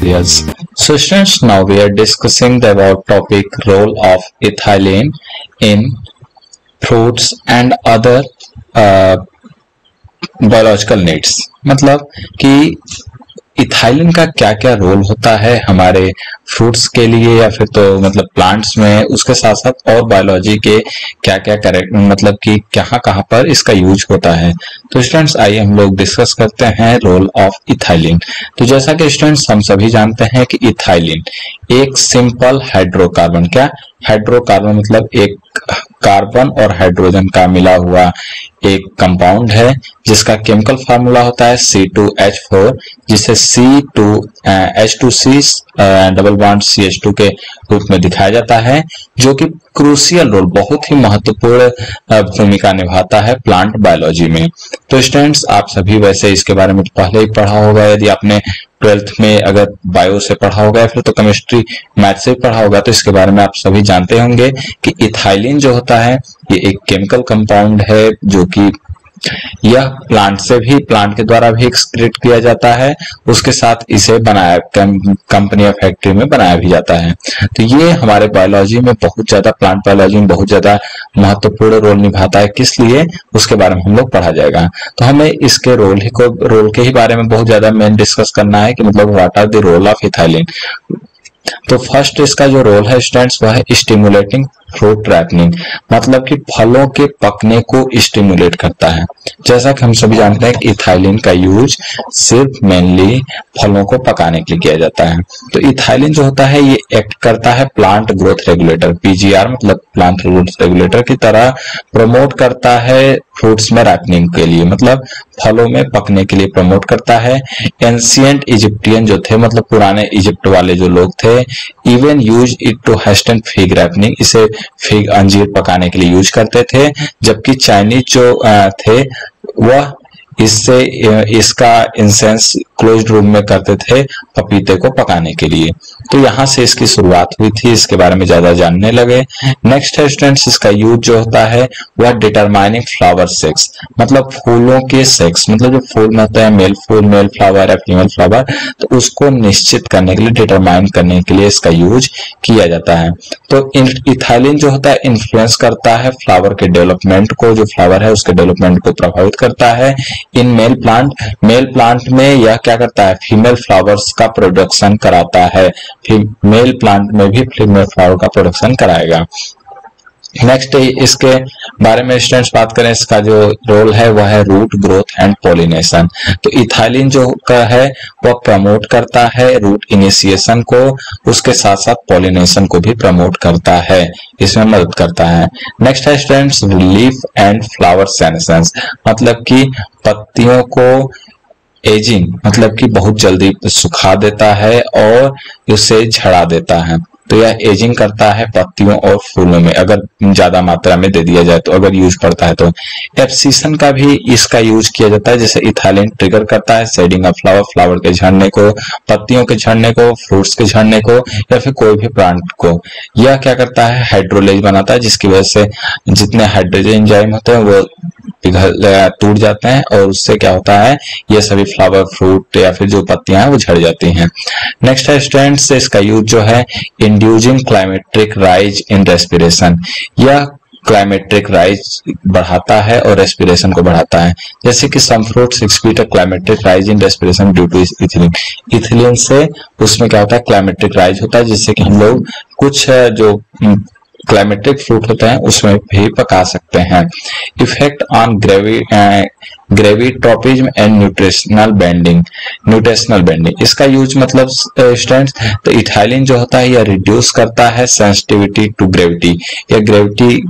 Yes. So students, now we are discussing the about topic role of ethylene in fruits and other biological needs. मतलब कि ethylene का क्या क्या role होता है हमारे फ्रूट्स के लिए या फिर तो मतलब प्लांट्स में, उसके साथ साथ और बायोलॉजी के क्या क्या करेक्ट मतलब कि कहाँ कहाँ पर इसका यूज होता है। तो स्टूडेंट्स आइए हम लोग डिस्कस करते हैं रोल ऑफ इथाइलिन। तो जैसा कि स्टूडेंट्स हम सभी जानते हैं कि इथाइलिन एक सिंपल हाइड्रोकार्बन, क्या हाइड्रोकार्बन मतलब एक कार्बन और हाइड्रोजन का मिला हुआ एक कंपाउंड है जिसका केमिकल फार्मूला होता है C2H4, जिसे C2H2C डबल बॉन्ड CH2 के रूप में दिखाया जाता है, जो कि क्रूशियल रोल, बहुत ही महत्वपूर्ण भूमिका निभाता है प्लांट बायोलॉजी में। तो स्टूडेंट्स आप सभी वैसे इसके बारे में पहले ही पढ़ा होगा, यदि आपने 12th में अगर बायो से पढ़ा होगा या फिर तो केमिस्ट्री मैथ से पढ़ा होगा तो इसके बारे में आप सभी जानते होंगे कि इथाइलिन जो होता है ये एक केमिकल कंपाउंड है जो कि यह प्लांट से भी, प्लांट के द्वारा भी एक्सक्रीट किया जाता है, उसके साथ इसे बनाया कंपनी या फैक्ट्री में बनाया भी जाता है। तो ये हमारे बायोलॉजी में बहुत ज्यादा, प्लांट बायोलॉजी में बहुत ज्यादा महत्वपूर्ण रोल निभाता है। किस लिए, उसके बारे में हम लोग पढ़ा जाएगा। तो हमें इसके रोल के ही बारे में बहुत ज्यादा मेन डिस्कस करना है कि मतलब what are the role of ethylene. तो फर्स्ट इसका जो रोल है स्टूडेंट्स वह है स्टिमुलेटिंग फ्रूट रैपनिंग, मतलब कि फलों के पकने को स्टिमुलेट करता है। जैसा कि हम सभी जानते हैं कि इथाइलिन का यूज सिर्फ मेनली फलों को पकाने के लिए किया जाता है। तो इथाइलिन जो होता है ये एक्ट करता है प्लांट ग्रोथ रेगुलेटर, PGR मतलब प्लांट ग्रोथ रेगुलेटर की तरह प्रमोट करता है फ्रूट्स में रैपनिंग के लिए, मतलब फलों में पकने के लिए प्रमोट करता है। एंशिएंट इजिप्टियन जो थे, मतलब पुराने इजिप्ट वाले जो लोग थे, even use it to hasten fig ripening, इसे फिग अंजीर पकाने के लिए यूज करते थे। जबकि चाइनीज जो थे वह इससे इसका इंसेंस क्लोज्ड रूम में करते थे पपीते को पकाने के लिए। तो यहाँ से इसकी शुरुआत हुई थी, इसके बारे में ज्यादा जानने लगे। नेक्स्ट है स्टूडेंट्स इसका यूज जो होता है वह डिटरमाइनिंग फ्लावर सेक्स, मतलब फूलों के सेक्स, मतलब जो फूल में होता है मेल फूल, मेल फ्लावर या फीमेल फ्लावर, तो उसको निश्चित करने के लिए, डिटरमाइन करने के लिए इसका यूज किया जाता है। तो इथाइलिन जो होता है इन्फ्लुएंस करता है फ्लावर के डेवलपमेंट को, जो फ्लावर है उसके डेवलपमेंट को प्रभावित करता है। इन मेल प्लांट में यह क्या करता है, फीमेल फ्लावर्स का प्रोडक्शन कराता है, मेल प्लांट में भी फीमेल फ्लावर का प्रोडक्शन कराएगा। नेक्स्ट इसके बारे में स्टूडेंट्स बात करें, इसका जो रोल है वह है रूट ग्रोथ एंड पॉलिनेशन। तो इथाइलिन जो का है वह प्रमोट करता है रूट इनिशिएशन को, उसके साथ साथ पॉलिनेशन को भी प्रमोट करता है, इसमें मदद करता है। नेक्स्ट है students leaf and flower senescence, मतलब कि पत्तियों को एजिंग, मतलब कि बहुत जल्दी सुखा देता है और उसे झड़ा देता है। तो यह एजिंग करता है पत्तियों और फूलों में, अगर ज्यादा मात्रा में दे दिया जाए तो, अगर यूज पड़ता है तो। एब्सिशन का भी इसका यूज किया जाता है, जैसे इथाइलिन ट्रिगर करता है शेडिंग ऑफ फ्लावर, फ्लावर के झड़ने को, पत्तियों के झड़ने को, फ्रूट्स के झड़ने को या फिर कोई भी प्लांट को। यह क्या करता है, हाइड्रोलेज बनाता है, जिसकी वजह से जितने हाइड्रोजन एंजाइम होते हैं वो टूट जाते हैं और उससे क्या होता है, ये सभी फ्लावर, फ्रूट या फिर जो पत्तियां हैं वो झड़ जाती हैं। नेक्स्ट है स्टूडेंट्स इसका यूज जो है inducing climacteric rise in respiration, यह क्लाइमेट्रिक राइज बढ़ाता है और रेस्पिरेशन को बढ़ाता है। जैसे कि some fruits exhibit a climacteric rise in respiration due to ethylene, ethylene से उसमें क्या होता है, क्लाइमेट्रिक राइज होता है, जिससे कि हम लोग कुछ जो क्लाइमेट्रिक फ्रूट होते हैं उसमें भी पका सकते हैं। Effect on gravitropism and nutritional bending, इसका यूज मतलब स्टूडेंट्स, तो इथाइलिन जो होता है यह रिड्यूस करता है सेंसिटिविटी टू ग्रेविटी, या ग्रेविटी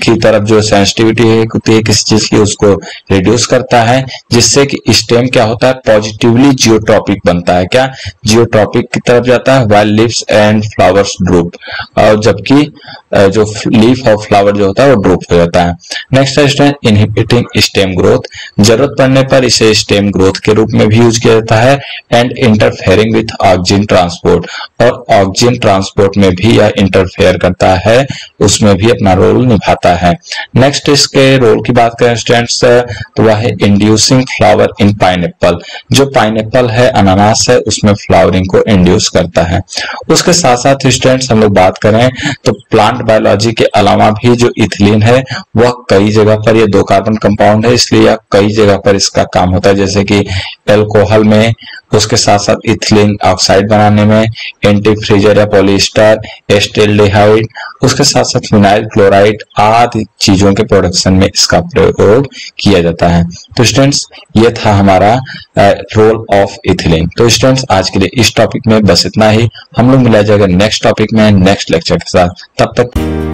की तरफ जो सेंसिटिविटी होती है किसी चीज की उसको रिड्यूस करता है, जिससे कि स्टेम क्या होता है, पॉजिटिवली जियोट्रॉपिक बनता है, क्या जियोट्रॉपिक की तरफ जाता है, while leaves and flowers drupe, और जबकि जो लीफ और फ्लावर जो होता है वो ड्रूप हो जाता है। नेक्स्ट है इनहिबिटिंग स्टेम ग्रोथ, जरूरत पड़ने पर इसे स्टेम ग्रोथ के रूप में भी यूज किया जाता है। And interfering with oxygen transport, और ऑक्सीजन ट्रांसपोर्ट में भी यह इंटरफेयर करता है, उसमें भी अपना रोल निभाता होता है। नेक्स्ट इसके रोल की बात करें स्टूडेंट्स तो वह है इंड्यूसिंग फ्लावर इन पाइनएप्पल। जो पाइनएप्पल है, अनानास है, उसमें फ्लावरिंग को इंड्यूस करता है। उसके साथ साथ स्टूडेंट्स हम लोग बात करें तो प्लांट बायोलॉजी के अलावा भी जो इथिलीन है वह कई जगह पर, ये 2 कार्बन कंपाउंड है इसलिए यह कई जगह पर इसका काम होता है, जैसे कि एल्कोहल में, उसके साथ साथ इथिलीन ऑक्साइड बनाने में, एंटी फ्रीजर या पॉलिएस्टर, एस्टेल्डिहाइड, उसके साथ साथ फिनाइल क्लोराइड आदि चीजों के प्रोडक्शन में इसका प्रयोग किया जाता है। तो स्टूडेंट्स ये था हमारा रोल ऑफ इथिलीन। तो स्टूडेंट्स आज के लिए इस टॉपिक में बस इतना ही। हम लोग मिला जाएगा नेक्स्ट टॉपिक में नेक्स्ट लेक्चर के साथ। तब तक